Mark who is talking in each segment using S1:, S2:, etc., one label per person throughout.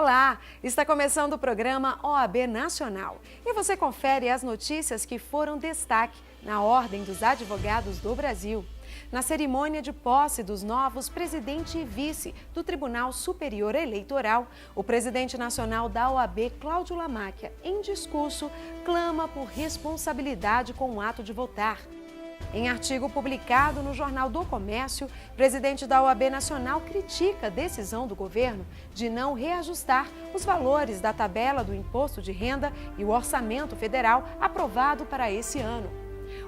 S1: Olá! Está começando o programa OAB Nacional e você confere as notícias que foram destaque na Ordem dos Advogados do Brasil. Na cerimônia de posse dos novos presidente e vice do Tribunal Superior Eleitoral, o presidente nacional da OAB, Cláudio Lamáquia, em discurso, clama por responsabilidade com o ato de votar. Em artigo publicado no Jornal do Comércio, o presidente da OAB Nacional critica a decisão do governo de não reajustar os valores da tabela do imposto de renda e o orçamento federal aprovado para esse ano.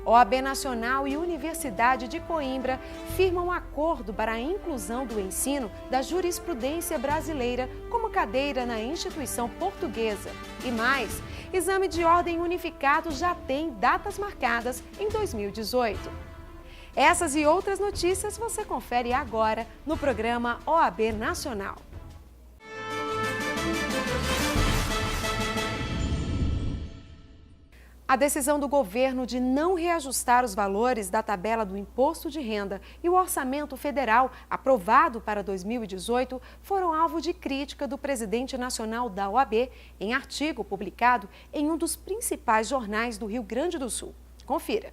S1: OAB Nacional e Universidade de Coimbra firmam um acordo para a inclusão do ensino da jurisprudência brasileira como cadeira na instituição portuguesa. E mais, exame de ordem unificado já tem datas marcadas em 2018. Essas e outras notícias você confere agora no programa OAB Nacional. A decisão do governo de não reajustar os valores da tabela do imposto de renda e o orçamento federal aprovado para 2018 foram alvo de crítica do presidente nacional da OAB em artigo publicado em um dos principais jornais do Rio Grande do Sul. Confira.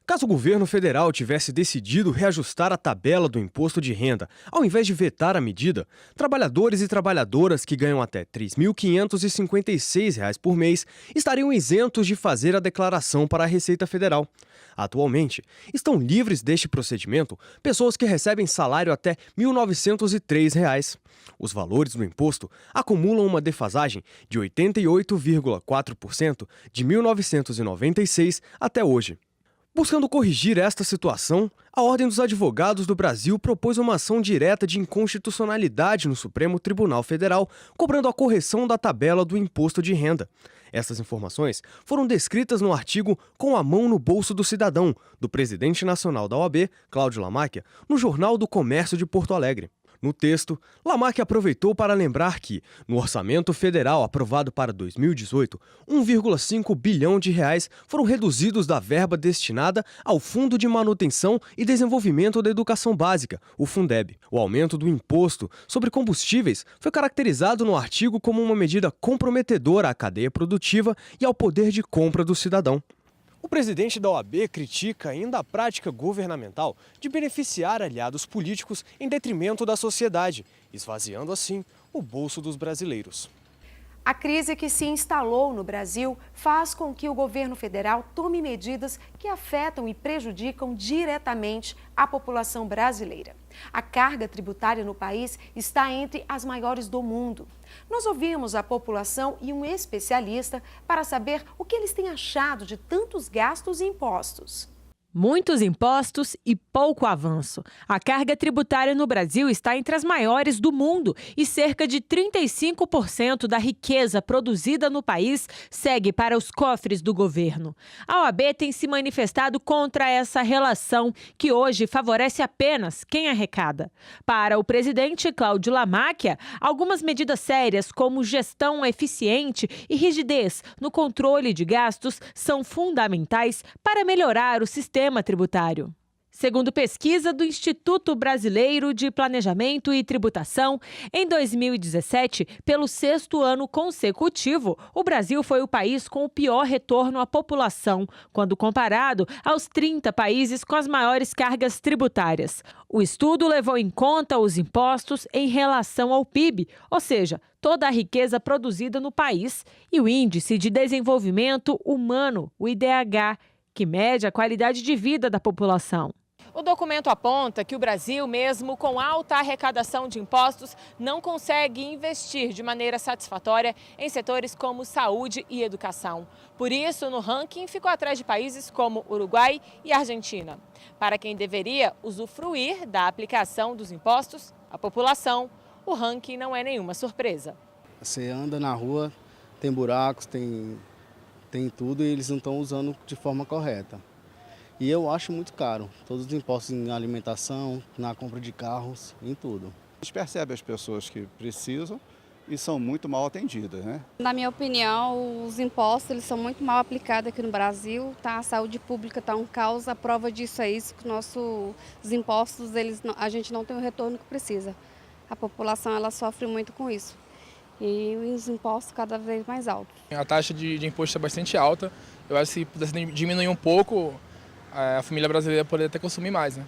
S2: Caso o governo federal tivesse decidido reajustar a tabela do imposto de renda, ao invés de vetar a medida, trabalhadores e trabalhadoras que ganham até R$ 3.556 por mês estariam isentos de fazer a declaração para a Receita Federal. Atualmente, estão livres deste procedimento pessoas que recebem salário até R$ 1.903. Os valores do imposto acumulam uma defasagem de 88,4% de 1996 até hoje. Buscando corrigir esta situação, a Ordem dos Advogados do Brasil propôs uma ação direta de inconstitucionalidade no Supremo Tribunal Federal, cobrando a correção da tabela do imposto de renda. Essas informações foram descritas no artigo Com a Mão no Bolso do Cidadão, do presidente nacional da OAB, Cláudio Lamáquia, no Jornal do Comércio de Porto Alegre. No texto, Lamáquia aproveitou para lembrar que, no orçamento federal aprovado para 2018, 1,5 bilhão de reais foram reduzidos da verba destinada ao Fundo de Manutenção e Desenvolvimento da Educação Básica, o Fundeb. O aumento do imposto sobre combustíveis foi caracterizado no artigo como uma medida comprometedora à cadeia produtiva e ao poder de compra do cidadão. O presidente da OAB critica ainda a prática governamental de beneficiar aliados políticos em detrimento da sociedade, esvaziando assim o bolso dos brasileiros.
S1: A crise que se instalou no Brasil faz com que o governo federal tome medidas que afetam e prejudicam diretamente a população brasileira. A carga tributária no país está entre as maiores do mundo. Nós ouvimos a população e um especialista para saber o que eles têm achado de tantos gastos e impostos.
S3: Muitos impostos e pouco avanço. A carga tributária no Brasil está entre as maiores do mundo e cerca de 35% da riqueza produzida no país segue para os cofres do governo. A OAB tem se manifestado contra essa relação que hoje favorece apenas quem arrecada. Para o presidente Cláudio Lamáquia, algumas medidas sérias como gestão eficiente e rigidez no controle de gastos são fundamentais para melhorar o sistema tributário. Segundo pesquisa do Instituto Brasileiro de Planejamento e Tributação, em 2017, pelo 6º ano consecutivo, o Brasil foi o país com o pior retorno à população, quando comparado aos 30 países com as maiores cargas tributárias. O estudo levou em conta os impostos em relação ao PIB, ou seja, toda a riqueza produzida no país, e o Índice de Desenvolvimento Humano, o IDH, que mede a qualidade de vida da população.
S4: O documento aponta que o Brasil, mesmo com alta arrecadação de impostos, não consegue investir de maneira satisfatória em setores como saúde e educação. Por isso, no ranking, ficou atrás de países como Uruguai e Argentina. Para quem deveria usufruir da aplicação dos impostos, a população, o ranking não é nenhuma surpresa.
S5: Você anda na rua, tem buracos, tem tudo e eles não estão usando de forma correta. E eu acho muito caro, todos os impostos em alimentação, na compra de carros, em tudo.
S6: A gente percebe as pessoas que precisam e são muito mal atendidas, né?
S7: Na minha opinião, os impostos eles são muito mal aplicados aqui no Brasil, tá? A saúde pública está um caos, a prova disso é isso, que os impostos, a gente não tem o retorno que precisa. A população ela sofre muito com isso. e os impostos cada vez mais altos.
S8: A taxa de imposto é bastante alta. Eu acho que se pudesse diminuir um pouco, a família brasileira poderia até consumir mais, né?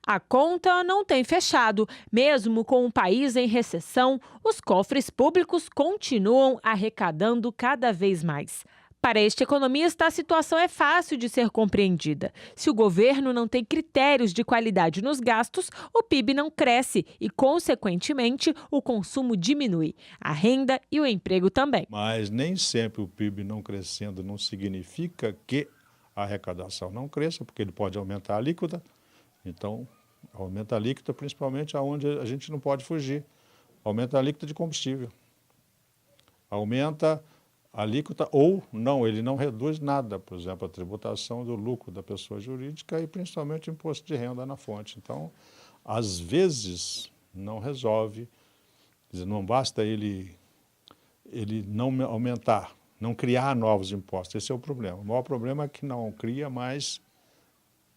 S3: A conta não tem fechado. Mesmo com o país em recessão, os cofres públicos continuam arrecadando cada vez mais. Para este economista, a situação é fácil de ser compreendida. Se o governo não tem critérios de qualidade nos gastos, o PIB não cresce e, consequentemente, o consumo diminui. A renda e o emprego também.
S9: Mas nem sempre o PIB não crescendo não significa que a arrecadação não cresça, porque ele pode aumentar a alíquota. Então, aumenta a alíquota principalmente aonde a gente não pode fugir. Aumenta a alíquota de combustível. Aumenta a alíquota ou não, ele não reduz nada, por exemplo, a tributação do lucro da pessoa jurídica e principalmente o imposto de renda na fonte. Então, às vezes, não resolve, quer dizer, não basta ele não aumentar, não criar novos impostos, esse é o problema. O maior problema é que não cria, mas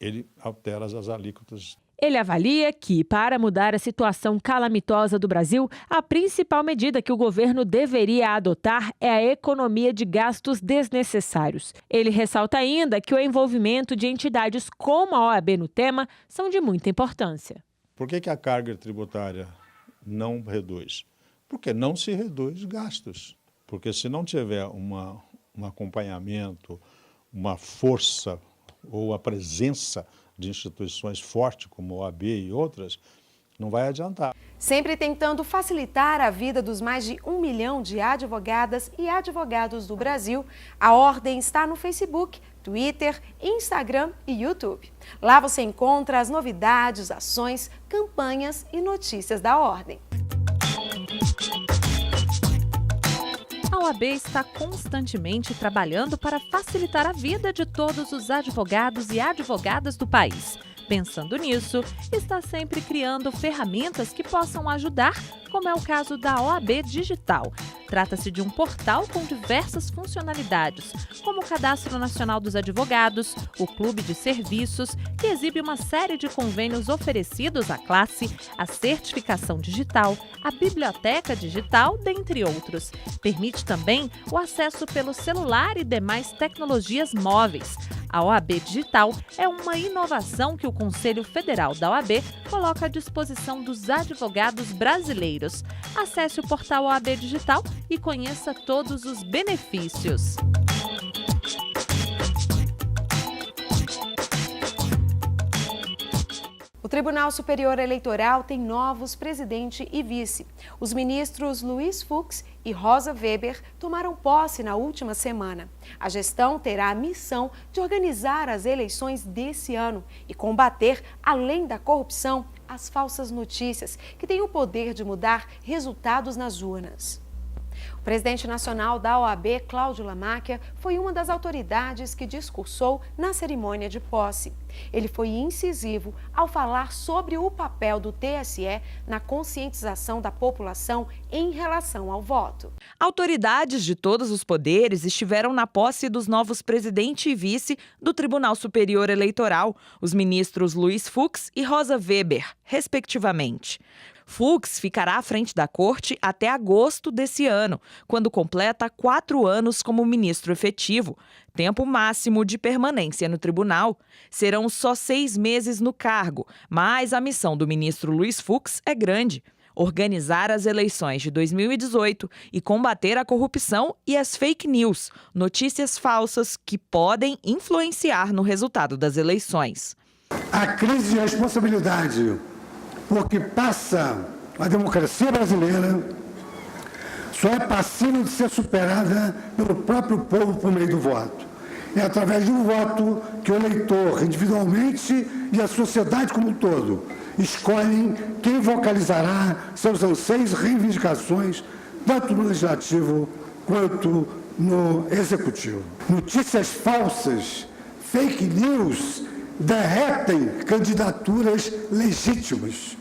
S9: ele altera as alíquotas.
S3: Ele avalia que, para mudar a situação calamitosa do Brasil, a principal medida que o governo deveria adotar é a economia de gastos desnecessários. Ele ressalta ainda que o envolvimento de entidades como a OAB no tema são de muita importância.
S9: Por que a carga tributária não reduz? Porque não se reduz gastos. Porque se não tiver um acompanhamento, uma força ou a presença de instituições fortes como a OAB e outras, não vai adiantar.
S1: Sempre tentando facilitar a vida dos mais de 1 milhão de advogadas e advogados do Brasil, a Ordem está no Facebook, Twitter, Instagram e YouTube. Lá você encontra as novidades, ações, campanhas e notícias da Ordem.
S10: A OAB está constantemente trabalhando para facilitar a vida de todos os advogados e advogadas do país. Pensando nisso, está sempre criando ferramentas que possam ajudar, como é o caso da OAB Digital. Trata-se de um portal com diversas funcionalidades, como o Cadastro Nacional dos Advogados, o Clube de Serviços, que exibe uma série de convênios oferecidos à classe, a certificação digital, a biblioteca digital, dentre outros. Permite também o acesso pelo celular e demais tecnologias móveis. A OAB Digital é uma inovação que o Conselho Federal da OAB coloca à disposição dos advogados brasileiros. Acesse o portal OAB Digital e conheça todos os benefícios.
S1: O Tribunal Superior Eleitoral tem novos presidente e vice. Os ministros Luiz Fux e Rosa Weber tomaram posse na última semana. A gestão terá a missão de organizar as eleições desse ano e combater, além da corrupção, as falsas notícias, que têm o poder de mudar resultados nas urnas. O presidente nacional da OAB, Cláudio Lamáquia, foi uma das autoridades que discursou na cerimônia de posse. Ele foi incisivo ao falar sobre o papel do TSE na conscientização da população em relação ao voto.
S11: Autoridades de todos os poderes estiveram na posse dos novos presidente e vice do Tribunal Superior Eleitoral, os ministros Luiz Fux e Rosa Weber, respectivamente. Fux ficará à frente da corte até agosto desse ano, quando completa 4 anos como ministro efetivo, tempo máximo de permanência no tribunal. Serão só 6 meses no cargo, mas a missão do ministro Luiz Fux é grande: organizar as eleições de 2018 e combater a corrupção e as fake news, notícias falsas que podem influenciar no resultado das eleições.
S12: A crise de responsabilidade porque passa a democracia brasileira só é passível de ser superada pelo próprio povo por meio do voto. É através de um voto que o eleitor, individualmente, e a sociedade como um todo, escolhem quem vocalizará seus anseios e reivindicações, tanto no legislativo quanto no executivo. Notícias falsas, fake news, derretem candidaturas legítimas.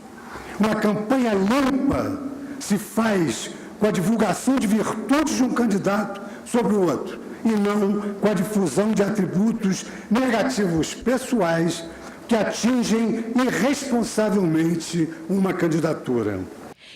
S12: Uma campanha limpa se faz com a divulgação de virtudes de um candidato sobre o outro, e não com a difusão de atributos negativos pessoais que atingem irresponsavelmente uma candidatura.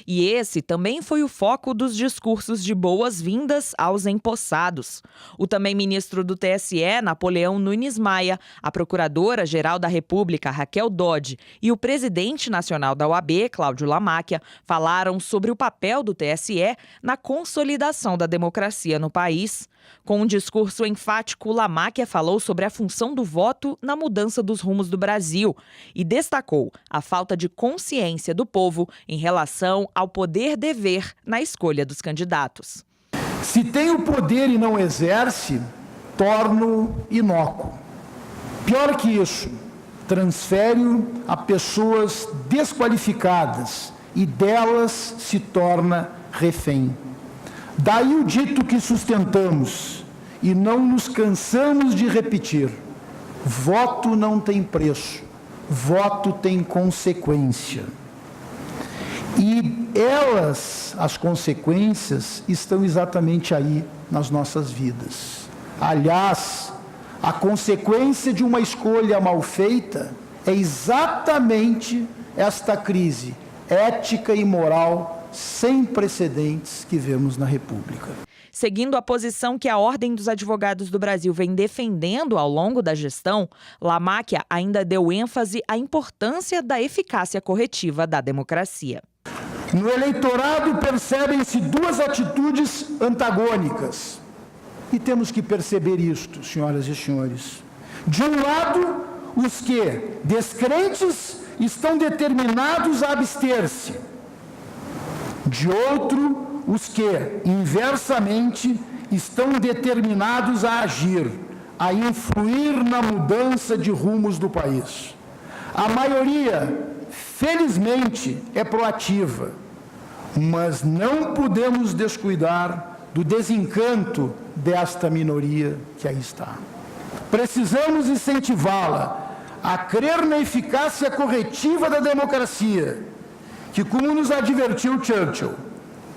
S11: E esse também foi o foco dos discursos de boas-vindas aos empossados. O também ministro do TSE, Napoleão Nunes Maia, a procuradora-geral da República, Raquel Dodge, e o presidente nacional da OAB, Cláudio Lamáquia, falaram sobre o papel do TSE na consolidação da democracia no país. Com um discurso enfático, Lamáquia falou sobre a função do voto na mudança dos rumos do Brasil e destacou a falta de consciência do povo em relação ao poder-dever na escolha dos candidatos.
S13: Se tem o poder e não exerce, torna-o inócuo. Pior que isso, transfere-o a pessoas desqualificadas e delas se torna refém. Daí o dito que sustentamos e não nos cansamos de repetir: voto não tem preço, voto tem consequência. E elas, as consequências, estão exatamente aí nas nossas vidas. Aliás, a consequência de uma escolha mal feita é exatamente esta crise ética e moral sem precedentes que vemos na República.
S11: Seguindo a posição que a Ordem dos Advogados do Brasil vem defendendo ao longo da gestão, Lamáquia ainda deu ênfase à importância da eficácia corretiva da democracia.
S13: No eleitorado percebem-se duas atitudes antagônicas. E temos que perceber isto, senhoras e senhores. De um lado, os que, descrentes, estão determinados a abster-se. De outro, os que, inversamente, estão determinados a agir, a influir na mudança de rumos do país. A maioria, felizmente, é proativa, mas não podemos descuidar do desencanto desta minoria que aí está. Precisamos incentivá-la a crer na eficácia corretiva da democracia, que, como nos advertiu Churchill,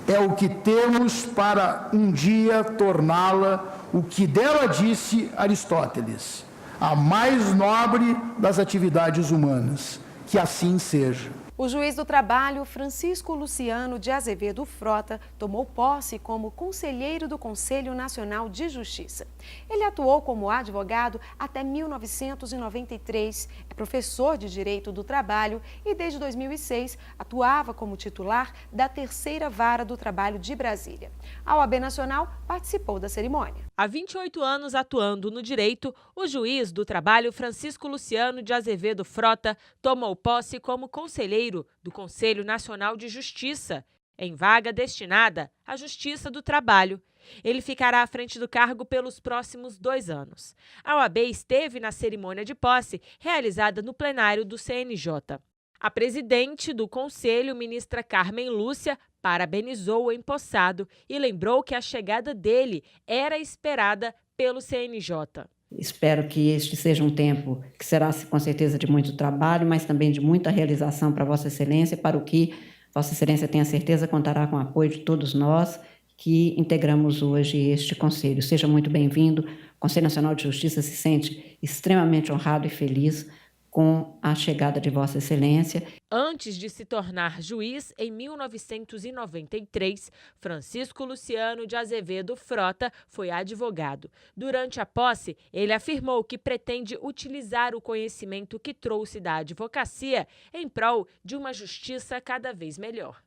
S13: é o que temos para um dia torná-la o que dela disse Aristóteles, a mais nobre das atividades humanas. Que assim seja.
S1: O juiz do trabalho, Francisco Luciano de Azevedo Frota, tomou posse como conselheiro do Conselho Nacional de Justiça. Ele atuou como advogado até 1993, é professor de Direito do Trabalho e, desde 2006, atuava como titular da Terceira Vara do Trabalho de Brasília. A OAB Nacional participou da cerimônia.
S4: Há 28 anos atuando no direito, o juiz do trabalho, Francisco Luciano de Azevedo Frota, tomou posse como conselheiro do Conselho Nacional de Justiça, em vaga destinada à Justiça do Trabalho. Ele ficará à frente do cargo pelos próximos 2 anos. A OAB esteve na cerimônia de posse, realizada no plenário do CNJ. A presidente do Conselho, ministra Carmen Lúcia, parabenizou o empossado e lembrou que a chegada dele era esperada pelo CNJ.
S14: Espero que este seja um tempo que será, com certeza, de muito trabalho, mas também de muita realização para Vossa Excelência, para o que Vossa Excelência tenha certeza contará com o apoio de todos nós que integramos hoje este Conselho. Seja muito bem-vindo. O Conselho Nacional de Justiça se sente extremamente honrado e feliz com a chegada de Vossa Excelência.
S4: Antes de se tornar juiz, em 1993, Francisco Luciano de Azevedo Frota foi advogado. Durante a posse, ele afirmou que pretende utilizar o conhecimento que trouxe da advocacia em prol de uma justiça cada vez melhor.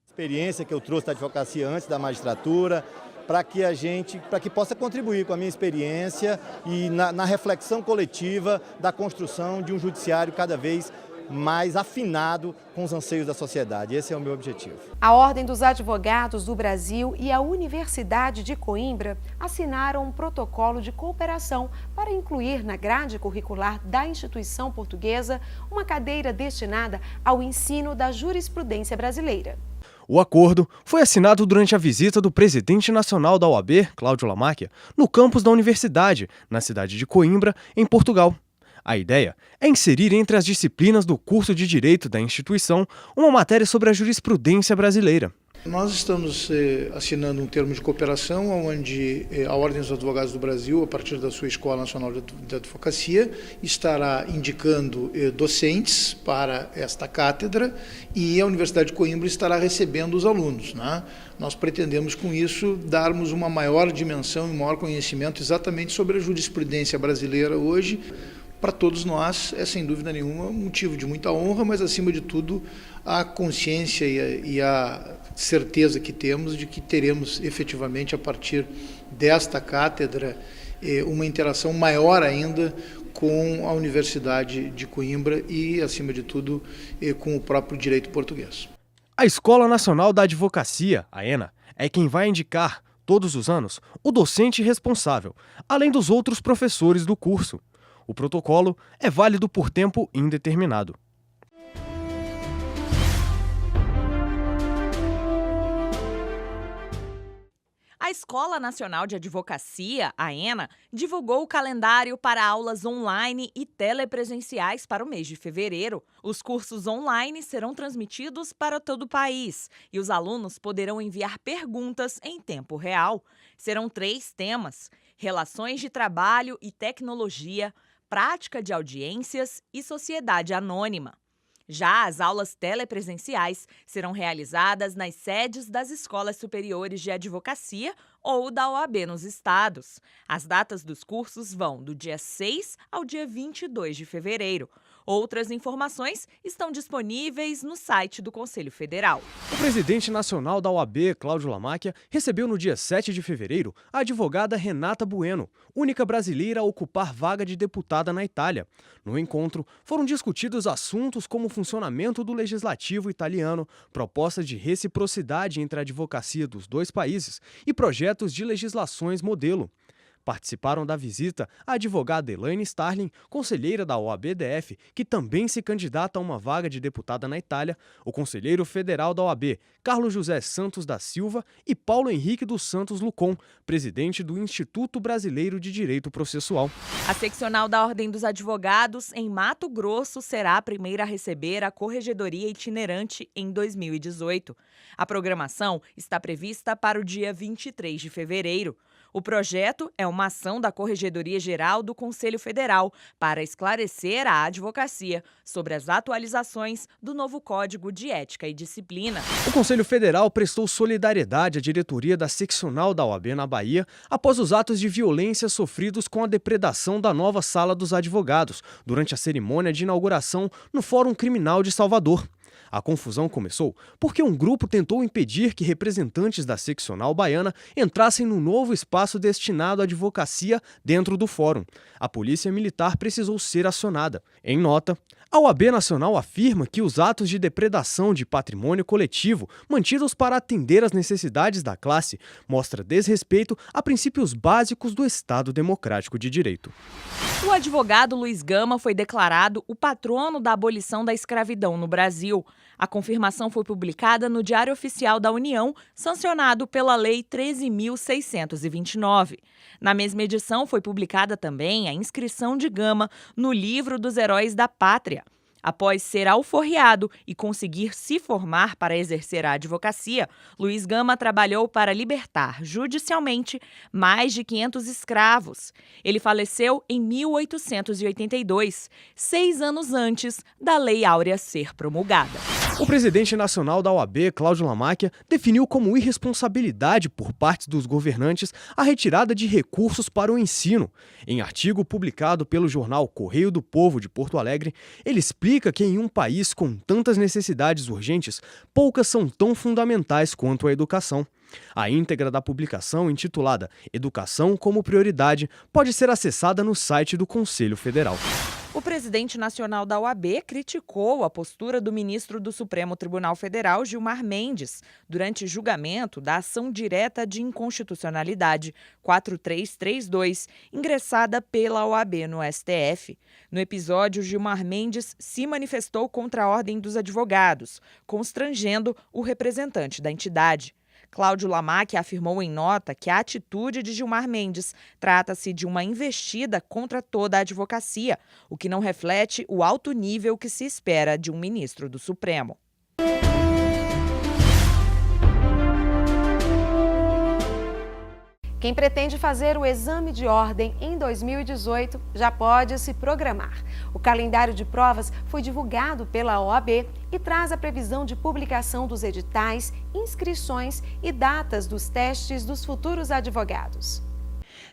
S15: A experiência que eu trouxe da advocacia antes da magistratura, para que possa contribuir com a minha experiência e na reflexão coletiva da construção de um judiciário cada vez mais afinado com os anseios da sociedade. Esse é o meu objetivo.
S1: A Ordem dos Advogados do Brasil e a Universidade de Coimbra assinaram um protocolo de cooperação para incluir na grade curricular da instituição portuguesa uma cadeira destinada ao ensino da jurisprudência brasileira.
S2: O acordo foi assinado durante a visita do presidente nacional da OAB, Cláudio Lamáquia, no campus da universidade, na cidade de Coimbra, em Portugal. A ideia é inserir entre as disciplinas do curso de Direito da instituição uma matéria sobre a jurisprudência brasileira.
S13: Nós estamos assinando um termo de cooperação onde a Ordem dos Advogados do Brasil, a partir da sua Escola Nacional de Advocacia, estará indicando docentes para esta cátedra e a Universidade de Coimbra estará recebendo os alunos, né? Nós pretendemos com isso darmos uma maior dimensão e um maior conhecimento exatamente sobre a jurisprudência brasileira hoje. Para todos nós é sem dúvida nenhuma um motivo de muita honra, mas acima de tudo a consciência e a certeza que temos de que teremos efetivamente a partir desta cátedra uma interação maior ainda com a Universidade de Coimbra e acima de tudo com o próprio direito português.
S2: A Escola Nacional da Advocacia, a ENA, é quem vai indicar, todos os anos, o docente responsável, além dos outros professores do curso. O protocolo é válido por tempo indeterminado.
S11: A Escola Nacional de Advocacia, a ENA, divulgou o calendário para aulas online e telepresenciais para o mês de fevereiro. Os cursos online serão transmitidos para todo o país e os alunos poderão enviar perguntas em tempo real. Serão 3 temas: relações de trabalho e tecnologia, prática de audiências e sociedade anônima. Já as aulas telepresenciais serão realizadas nas sedes das escolas superiores de advocacia ou da OAB nos estados. As datas dos cursos vão do dia 6 ao dia 22 de fevereiro. Outras informações estão disponíveis no site do Conselho Federal.
S2: O presidente nacional da OAB, Cláudio Lamáquia, recebeu no dia 7 de fevereiro a advogada Renata Bueno, única brasileira a ocupar vaga de deputada na Itália. No encontro, foram discutidos assuntos como o funcionamento do legislativo italiano, propostas de reciprocidade entre a advocacia dos 2 países e projetos de legislações modelo. Participaram da visita a advogada Elaine Starling, conselheira da OAB-DF, que também se candidata a uma vaga de deputada na Itália, o conselheiro federal da OAB, Carlos José Santos da Silva, e Paulo Henrique dos Santos Lucon, presidente do Instituto Brasileiro de Direito Processual.
S11: A seccional da Ordem dos Advogados, em Mato Grosso, será a primeira a receber a Corregedoria Itinerante em 2018. A programação está prevista para o dia 23 de fevereiro. O projeto é uma ação da Corregedoria Geral do Conselho Federal para esclarecer a advocacia sobre as atualizações do novo Código de Ética e Disciplina.
S2: O Conselho Federal prestou solidariedade à diretoria da seccional da OAB na Bahia após os atos de violência sofridos com a depredação da nova Sala dos Advogados durante a cerimônia de inauguração no Fórum Criminal de Salvador. A confusão começou porque um grupo tentou impedir que representantes da seccional baiana entrassem no novo espaço destinado à advocacia dentro do fórum. A polícia militar precisou ser acionada. Em nota, a OAB Nacional afirma que os atos de depredação de patrimônio coletivo mantidos para atender às necessidades da classe mostra desrespeito a princípios básicos do Estado Democrático de Direito.
S11: O advogado Luiz Gama foi declarado o patrono da abolição da escravidão no Brasil. A confirmação foi publicada no Diário Oficial da União, sancionado pela Lei 13.629. Na mesma edição, foi publicada também a inscrição de Gama no Livro dos Heróis da Pátria. Após ser alforriado e conseguir se formar para exercer a advocacia, Luiz Gama trabalhou para libertar judicialmente mais de 500 escravos. Ele faleceu em 1882, 6 anos antes da Lei Áurea ser promulgada.
S2: O presidente nacional da OAB, Cláudio Lamáquia, definiu como irresponsabilidade por parte dos governantes a retirada de recursos para o ensino. Em artigo publicado pelo jornal Correio do Povo de Porto Alegre, ele explica que em um país com tantas necessidades urgentes, poucas são tão fundamentais quanto a educação. A íntegra da publicação, intitulada Educação como Prioridade, pode ser acessada no site do Conselho Federal.
S11: O presidente nacional da OAB criticou a postura do ministro do Supremo Tribunal Federal, Gilmar Mendes, durante julgamento da ação direta de inconstitucionalidade 4332, ingressada pela OAB no STF. No episódio, Gilmar Mendes se manifestou contra a Ordem dos Advogados, constrangendo o representante da entidade. Cláudio Lamáquia afirmou em nota que a atitude de Gilmar Mendes trata-se de uma investida contra toda a advocacia, o que não reflete o alto nível que se espera de um ministro do Supremo.
S1: Quem pretende fazer o exame de ordem em 2018 já pode se programar. O calendário de provas foi divulgado pela OAB e traz a previsão de publicação dos editais, inscrições e datas dos testes dos futuros advogados.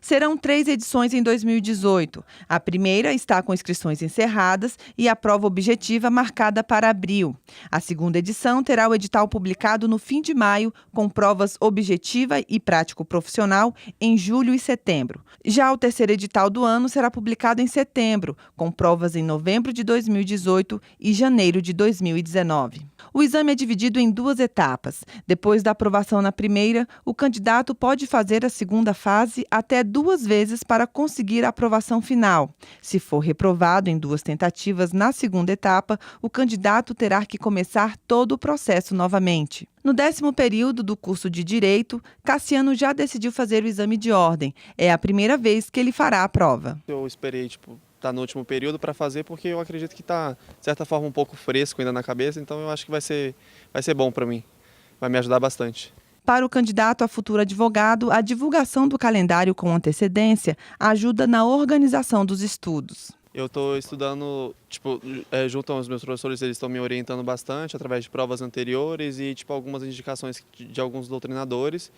S16: Serão 3 edições em 2018. A primeira está com inscrições encerradas e a prova objetiva marcada para abril. A segunda edição terá o edital publicado no fim de maio, com provas objetiva e prático profissional em julho e setembro. Já o terceiro edital do ano será publicado em setembro, com provas em novembro de 2018 e janeiro de 2019. O exame é dividido em 2 etapas. Depois da aprovação na primeira, o candidato pode fazer a segunda fase até 2 vezes para conseguir a aprovação final. Se for reprovado em 2 tentativas na segunda etapa, o candidato terá que começar todo o processo novamente. No 10º período do curso de Direito, Cassiano já decidiu fazer o exame de ordem. É a primeira vez que ele fará a prova.
S17: Eu esperei, estar no último período para fazer, porque eu acredito que está, de certa forma, um pouco fresco ainda na cabeça, então eu acho que vai ser bom para mim, vai me ajudar bastante.
S16: Para o candidato a futuro advogado, a divulgação do calendário com antecedência ajuda na organização dos estudos.
S17: Eu estou estudando, junto aos meus professores, eles estão me orientando bastante através de provas anteriores e, algumas indicações de alguns doutrinadores.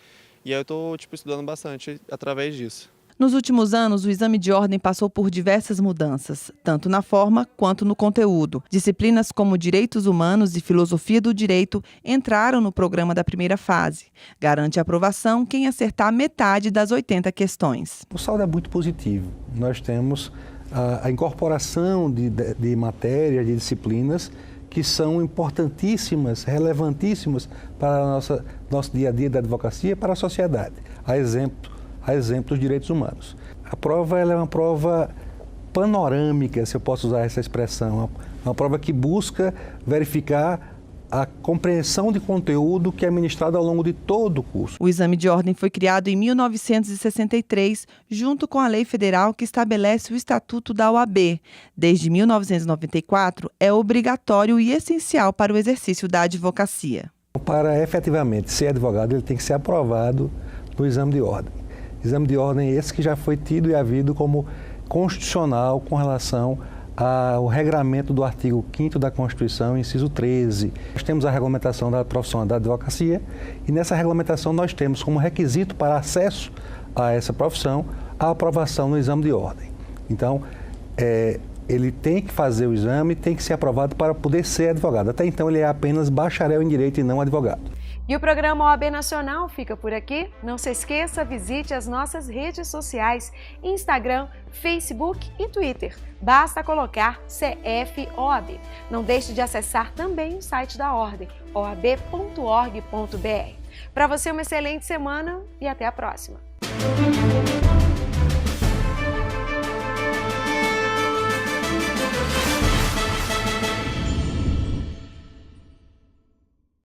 S17: E aí eu estou, estudando bastante através disso.
S16: Nos últimos anos, o exame de ordem passou por diversas mudanças, tanto na forma quanto no conteúdo. Disciplinas como Direitos Humanos e Filosofia do Direito entraram no programa da primeira fase. Garante a aprovação quem acertar metade das 80 questões.
S18: O saldo é muito positivo. Nós temos a incorporação de matérias, de disciplinas que são importantíssimas, relevantíssimas para o nosso dia a dia da advocacia e para a sociedade. A exemplo dos direitos humanos. A prova ela é uma prova panorâmica, se eu posso usar essa expressão, uma prova que busca verificar a compreensão de conteúdo que é ministrado ao longo de todo o curso.
S16: O exame de ordem foi criado em 1963, junto com a lei federal que estabelece o Estatuto da OAB. Desde 1994, é obrigatório e essencial para o exercício da advocacia.
S18: Para efetivamente ser advogado, ele tem que ser aprovado no exame de ordem. Exame de ordem esse que já foi tido e havido como constitucional com relação ao regramento do artigo 5º da Constituição, inciso 13. Nós temos a regulamentação da profissão da advocacia e nessa regulamentação nós temos como requisito para acesso a essa profissão a aprovação no exame de ordem. Então, ele tem que fazer o exame, tem que ser aprovado para poder ser advogado. Até então ele é apenas bacharel em Direito e não advogado.
S1: E o programa OAB Nacional fica por aqui. Não se esqueça, visite as nossas redes sociais, Instagram, Facebook e Twitter. Basta colocar CFOAB. Não deixe de acessar também o site da Ordem, oab.org.br. Para você, uma excelente semana e até a próxima.